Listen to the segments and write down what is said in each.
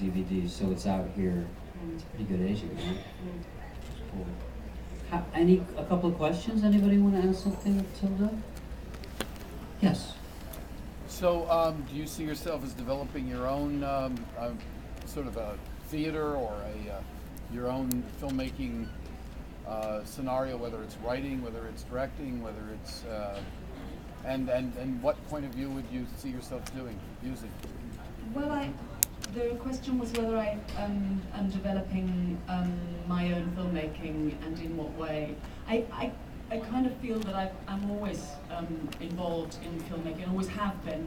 DVD, so it's out here. It's pretty good aging, right? Cool. A couple of questions? Anybody want to ask something of Tilda? Yes. So, do you see yourself as developing your own sort of a theater or your own filmmaking scenario, whether it's writing, whether it's directing, whether it's and what point of view would you see yourself using? Well, the question was whether I am developing my own filmmaking and in what way. I kind of feel that I'm always involved in filmmaking, always have been.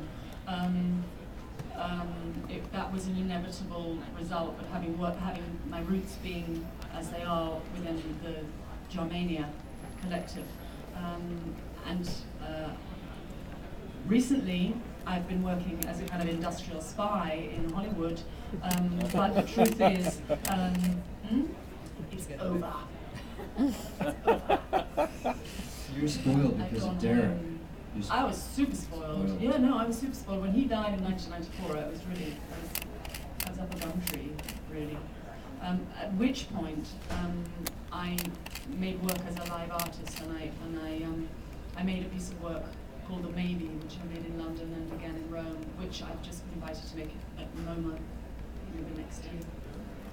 That was an inevitable result, but having my roots being as they are within the Jarmania collective. Recently, I've been working as a kind of industrial spy in Hollywood, but the truth is, it's over. You're spoiled because of Derek. I was super spoiled. Yeah, no, I was super spoiled. When he died in 1994, I was up a gum tree, really. At which point, I made work as a live artist, and I made a piece of work called The Maybe, which I made in London and again in Rome, which I've just been invited to make at MoMA the next year.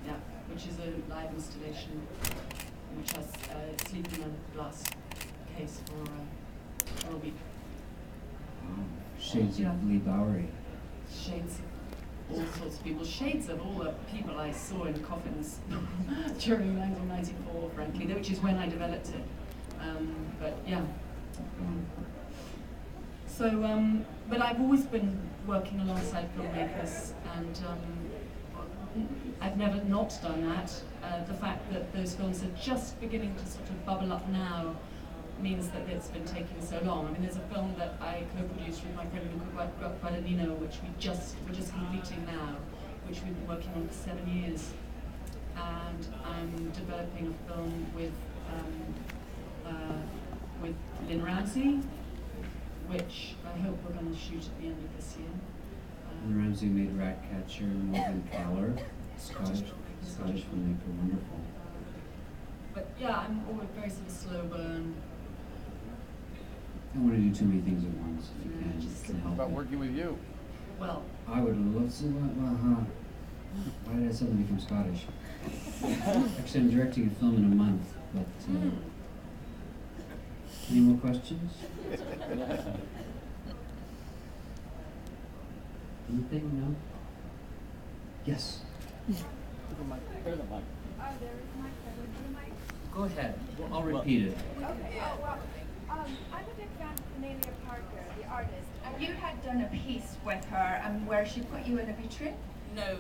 Yeah, which is a live installation, which has sleep in a glass case for a week. Shades of Lee Bowery. Shades of all sorts of people. Shades of all the people I saw in coffins during 1994, frankly, which is when I developed it. But yeah. So, but I've always been working alongside filmmakers, and I've never not done that. The fact that those films are just beginning to sort of bubble up now means that it's been taking so long. I mean, there's a film that I co-produced with my friend Luca Guadagnino, which we're just completing now, which we've been working on for 7 years. And I'm developing a film with Lynn Ramsey, which I hope we're going to shoot at the end of this year. Lynn Ramsey made Ratcatcher, Morgan Caller, Scottish filmmaker, wonderful. But yeah, I'm always very sort of slow burn. I don't want to do too many things at once, if you can. Just to help About it. working with you. Well, I would love to. Why did I suddenly become Scottish? Actually, I'm directing a film in a month, but any more questions? Anything? No? Yes. Go ahead. Well, I'll repeat it. Okay. I'm a big fan of Cornelia Parker, the artist. And you had done a piece with her, and where she put you in a vitrine. no,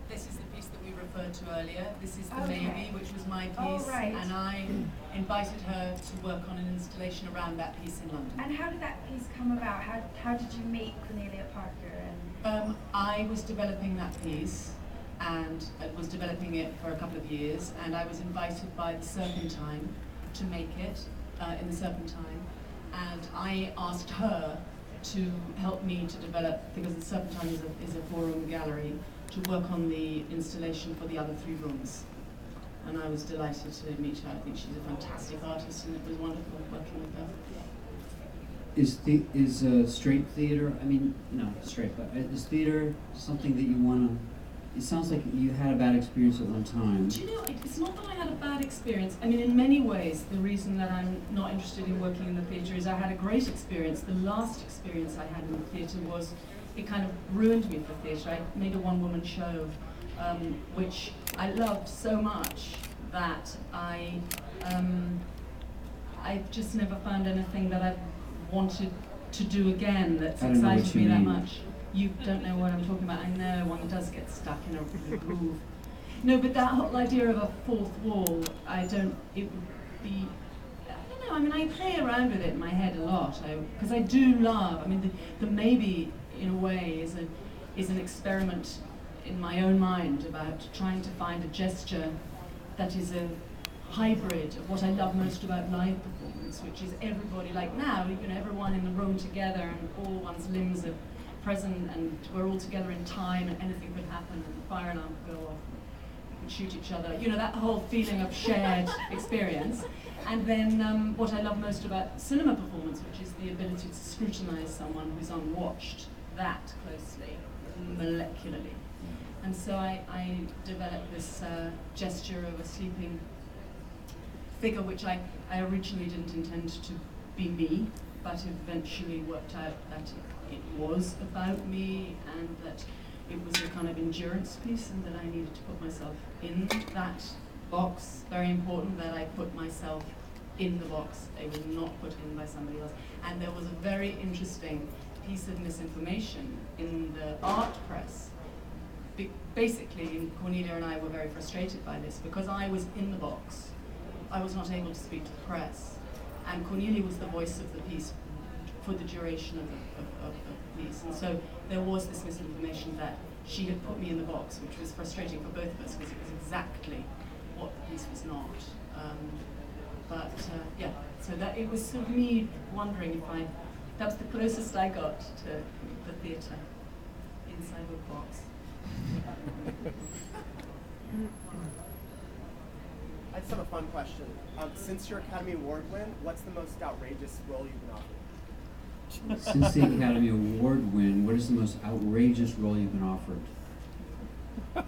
this is the piece that we referred to earlier. This is The Maybe, which was my piece, and I invited her to work on an installation around that piece in London. And how did that piece come about? How did you meet Cornelia Parker? And I was developing that piece, and I was developing it for a couple of years, and I was invited by the Serpentine to make it in the Serpentine, and I asked her to help me to develop, because the Serpentine is a four-room gallery, to work on the installation for the other 3 rooms. And I was delighted to meet her. I think she's a fantastic artist, and it was wonderful working with her. Is straight theater, I mean, no, straight, but is theater something that you want to, it sounds like you had a bad experience at one time. Do you know, it's not that I had a bad experience. I mean, in many ways, the reason that I'm not interested in working in the theatre is I had a great experience. The last experience I had in the theatre was, it kind of ruined me for theatre. I made a one-woman show, which I loved so much that I've just never found anything that I've wanted to do again that's excited me that much. You don't know what I'm talking about. I know one does get stuck in a groove. No, but that whole idea of a fourth wall, it would be, I don't know, I mean, I play around with it in my head a lot, because I do love, I mean, the Maybe, in a way, is an experiment in my own mind about trying to find a gesture that is a hybrid of what I love most about live performance, which is everybody, like now, everyone in the room together and all one's limbs are present, and we're all together in time, and anything could happen, and the fire alarm could go off, we could shoot each other. You know, that whole feeling of shared experience. And then what I love most about cinema performance, which is the ability to scrutinize someone who's unwatched that closely, molecularly. And so I developed this gesture of a sleeping figure, which I originally didn't intend to be me, but eventually worked out that it was about me, and that it was a kind of endurance piece, and that I needed to put myself in that box. Very important that I put myself in the box. I was not put in by somebody else. And there was a very interesting piece of misinformation in the art press. Basically, Cornelia and I were very frustrated by this, because I was in the box. I was not able to speak to the press. And Cornelia was the voice of the piece for the duration of the piece. And so there was this misinformation that she had put me in the box, which was frustrating for both of us, because it was exactly what the piece was not. Yeah, so that it was sort of me wondering if that was the closest I got to the theatre, inside a box. I just have a fun question. Since your Academy Award win, what's the most outrageous role you've been offered? Since the Academy Award win, what is the most outrageous role you've been offered? I'm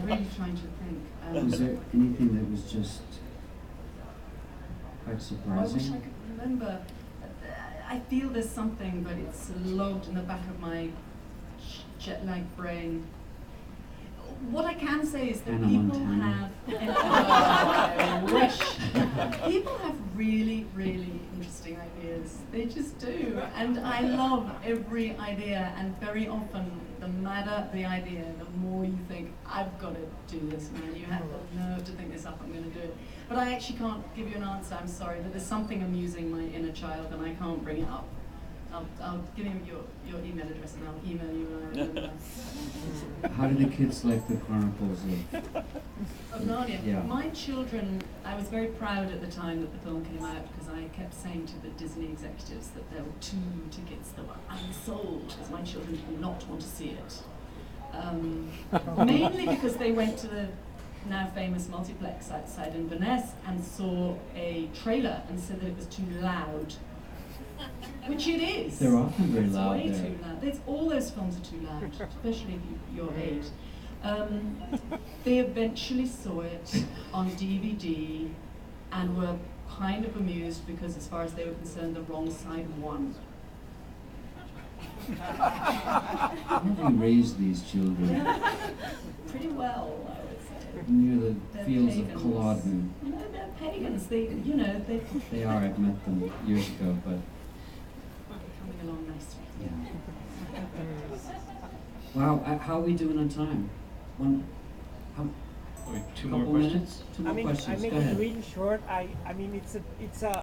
really trying to think. Was there anything that was just quite I wish surprising? I could remember. I feel there's something, but it's logged in the back of my jet-lagged brain. What I can say is that Hannah people Montana. have, I wish, people have really, really interesting ideas. They just do. And I love every idea, and very often, the madder the idea, the more you think, I've got to do this, man. You have the nerve to think this up, I'm going to do it. But I actually can't give you an answer, I'm sorry, but there's something amusing my inner child, and I can't bring it up. I'll give him your email address, and I'll email you when I remember. How did the kids like the Chronicles Of Narnia. Yeah. My children, I was very proud at the time that the film came out, because I kept saying to the Disney executives that there were 2 tickets that were unsold, because my children did not want to see it. Mainly because they went to the now famous multiplex outside Inverness and saw a trailer and said that it was too loud. Which it is. They're often very it's loud way there. too loud. All those films are too loud, especially if you're 8. They eventually saw it on DVD and were kind of amused, because as far as they were concerned, the wrong side won. How have you raised these children Pretty well, I would say. near the They're fields of pagans. Culloden? No, they're pagans. They They are, I've met them years ago, but coming along nicely. yeah. Wow, how are we doing on time? How, Wait, 2 couple more questions? minutes? 2 more questions, I make go it ahead. really short. I mean, it's a